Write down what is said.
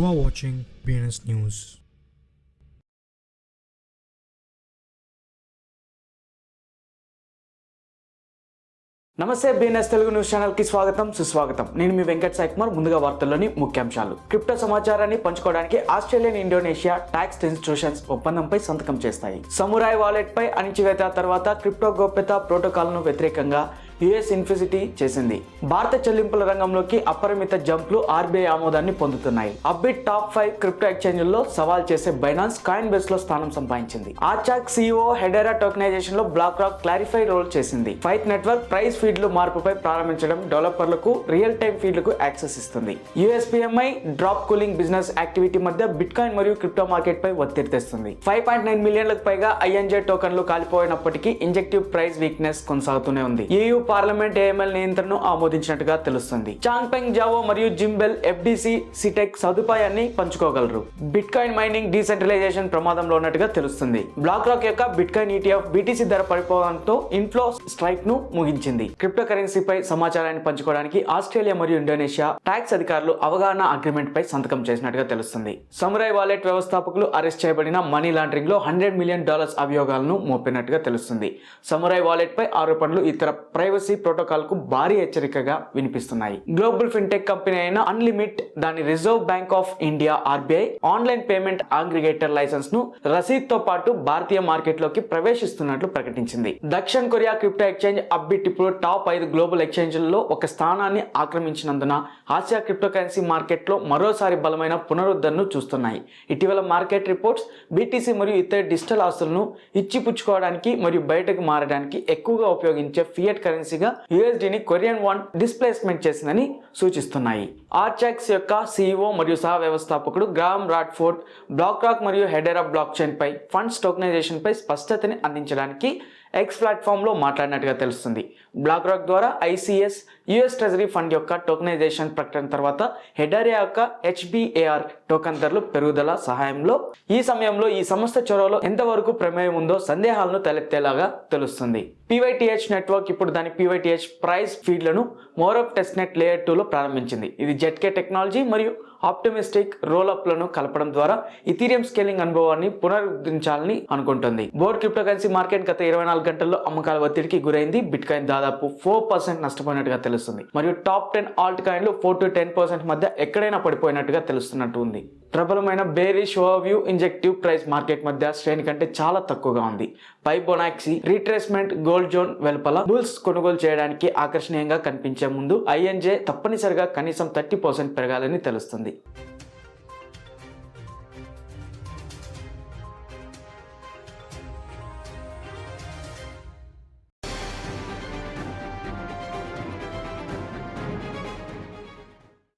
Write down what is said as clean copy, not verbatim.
You are watching BNS News. నమస్తే BNS Telugu news channel కి స్వాగతం సుస్వాగతం. నేను మీ వెంకట్ సాయి కుమార్. ముందుగా వార్తల్లోని ముఖ్యాంశాలు. క్రిప్టో సమాచారాన్ని పంచుకోవడానికి ఆస్ట్రేలియన్ ఇండోనేషియా ట్యాక్స్ ఇన్స్టిట్యూషన్స్ ఒప్పందంపై సంతకం చేస్తాయి. సమురాయ్ వాలెట్ పై అణిచివేత తర్వాత క్రిప్టో గోప్యత ప్రోటోకాల్ను వ్యతిరేకంగా యుఎస్ ఇన్ఫిసిటీ చేసింది. భారత చెల్లింపుల రంగంలోకి అపరిమిత జంప్లు ఆర్బీఐ ఆమోదాన్ని పొందుతున్నాయి. అప్బిట్ టాప్ 5 క్రిప్టో ఎక్స్చేంజ్లలో సవాల్ చేసే బైనాన్స్ కాయిన్ బేస్ లో స్థానం సంపాదించింది. ఆర్చాక్ సిఇఓ హెడెరా టోకెనైజేషన్ లో బ్లాక్ రాక్ క్లారిఫై రోల్ చేసింది. ఫైత్ నెట్వర్క్ ప్రైస్ ఫీడ్లు మార్పుపై ప్రారంభించడం డెవలపర్లకు రియల్ టైమ్ ఫీడ్లకు యాక్సెస్ ఇస్తుంది. యుఎస్పిఎంఐ డ్రాప్ కూలింగ్ బిజినెస్ యాక్టివిటీ మధ్య బిట్ కాయిన్ మరియు క్రిప్టో మార్కెట్ పై ఒత్తిడి తెస్తుంది. 5.9 మిలియన్లకు పైగా ఐఎన్జే టోకన్లు కాలిపోయినప్పటికీ ఇంజెక్టివ్ ప్రైస్ వీక్నెస్ కొనసాగుతూనే ఉంది. EU పార్లమెంట్ AML నియంత్రణను ఆమోదించినట్టుగా తెలుస్తుంది. చాంగ్పెంగ్ జావో మరియు జింబెల్ FDC సిటెక్ సదుపాయాన్ని పంచుకోగలరు. బిట్ కాయిన్ మైనింగ్ డీసెంట్రలైజేషన్ ప్రమాదంలో ఉన్నట్టుగా తెలుస్తుంది. బ్లాక్ రాక్ యొక్క బిట్ కాయిన్ ETF BTC ధర పడిపోవడంతో ఇన్ఫ్లో స్ట్రైక్ ను ముగించింది. క్రిప్టో కరెన్సీపై సమాచారాన్ని పంచుకోవడానికి ఆస్ట్రేలియా మరియు ఇండోనేషియా ట్యాక్స్ అధికారులు అవగాహన అగ్రిమెంట్ పై సంతకం చేసినట్టుగా తెలుస్తుంది. సమురాయ్ వాలెట్ వ్యవస్థాపకులు అరెస్ట్ చేయబడిన మనీ లాండరింగ్ లో $100 మిలియన్ అభియోగాలను మోపినట్టుగా తెలుస్తుంది. సమురాయ్ వాలెట్ పై ఆరోపణలు ఇతర ప్రైవసీ ప్రోటోకాల్ కు భారీ హెచ్చరికగా వినిపిస్తున్నాయి. గ్లోబల్ ఫిన్టెక్ కంపెనీ అయిన అన్లిమిట్ దాని Reserve Bank of India RBI online payment aggregator licence ను రసీద్తో పాటు భారతీయ మార్కెట్ లోకి ప్రవేశిస్తున్నట్లు ప్రకటించింది. దక్షిణ కొరియా క్రిప్టో ఎక్స్చేంజ్ అప్బిట్ ఇప్పుడు టాప్ 5 గ్లోబల్ ఎక్స్చేంజ్లలో ఒక స్థానాన్ని ఆక్రమించినందున ఆసియా క్రిప్టో కరెన్సీ మార్కెట్ లో మరోసారి బలమైన పునరుద్ధరణను చూస్తున్నాయి. ఇటీవల మార్కెట్ రిపోర్ట్స్ BTC మరియు ఇతర డిజిటల్ ఆస్తులను ఇచ్చిపుచ్చుకోవడానికి మరియు బయటకు మారడానికి ఎక్కువగా ఉపయోగించే ఫియట్ కరెన్సీగా USDని కొరియన్ వాన్ డిస్ప్లేస్మెంట్ చేసిందని సూచిస్తున్నాయి. ఆర్చాక్స్ యొక్క CEO మరియు సహ వ్యవస్థాపకుడు గ్రాహం రాడ్ఫోర్డ్ బ్లాక్ రాక్ మరియు హెడెరా బ్లాక్ చైన్ పై ఫండ్స్ టోకెనైజేషన్ పై స్పష్టతని అందించడానికి X ప్లాట్ఫామ్ లో మాట్లాడినట్టుగా తెలుస్తుంది. బ్లాక్ రాక్ ద్వారా ICS US ట్రెజరీ ఫండ్ యొక్క టోకెనైజేషన్ ప్రకటన తర్వాత హెడెరా యొక్క HBAR టోకెన్ ధరలు పెరుగుదల సహాయంలో ఈ సమయంలో ఈ సంస్థ చొరవలో ఎంతవరకు ప్రమేయం ఉందో సందేహాలను తలెత్తేలాగా తెలుస్తుంది. PYTH నెట్వర్క్ ఇప్పుడు దాని PYTH ప్రైస్ ఫీడ్లను మోరప్ టెస్ట్నెట్ లేయర్ 2 లో ప్రారంభించింది. ఇది ZK టెక్నాలజీ మరియు ఆప్టిమిస్టిక్ రోల్అప్లను కలపడం ద్వారా ఇథీరియం స్కేలింగ్ అనుభవాన్ని పునరుద్ధరించాలని అనుకుంటుంది. బోర్డ్ క్రిప్టో కరెన్సీ మార్కెట్ గత 24 గంటల్లో అమ్మకాల ఒత్తిడికి గురైంది. బిట్ కాయిన్ దాదాపు 4% నష్టపోయినట్టుగా తెలుస్తుంది మరియు టాప్ 10 ఆల్ట్ కాయిన్లు 4 to 10% మధ్య ఎక్కడైనా పడిపోయినట్టుగా తెలుస్తున్నట్టు ఉంది. ప్రబలమైన bearish overview Injective price market మధ్య శ్రేణి కంటే చాలా తక్కువగా ఉంది. ఫైబొనాక్సీ రీట్రేస్మెంట్ గోల్డ్ జోన్ వెలుపల బుల్స్ కొనుగోలు చేయడానికి ఆకర్షణీయంగా కనిపించే ముందు INJ తప్పనిసరిగా కనీసం 30% పెరగాలని తెలుస్తుంది.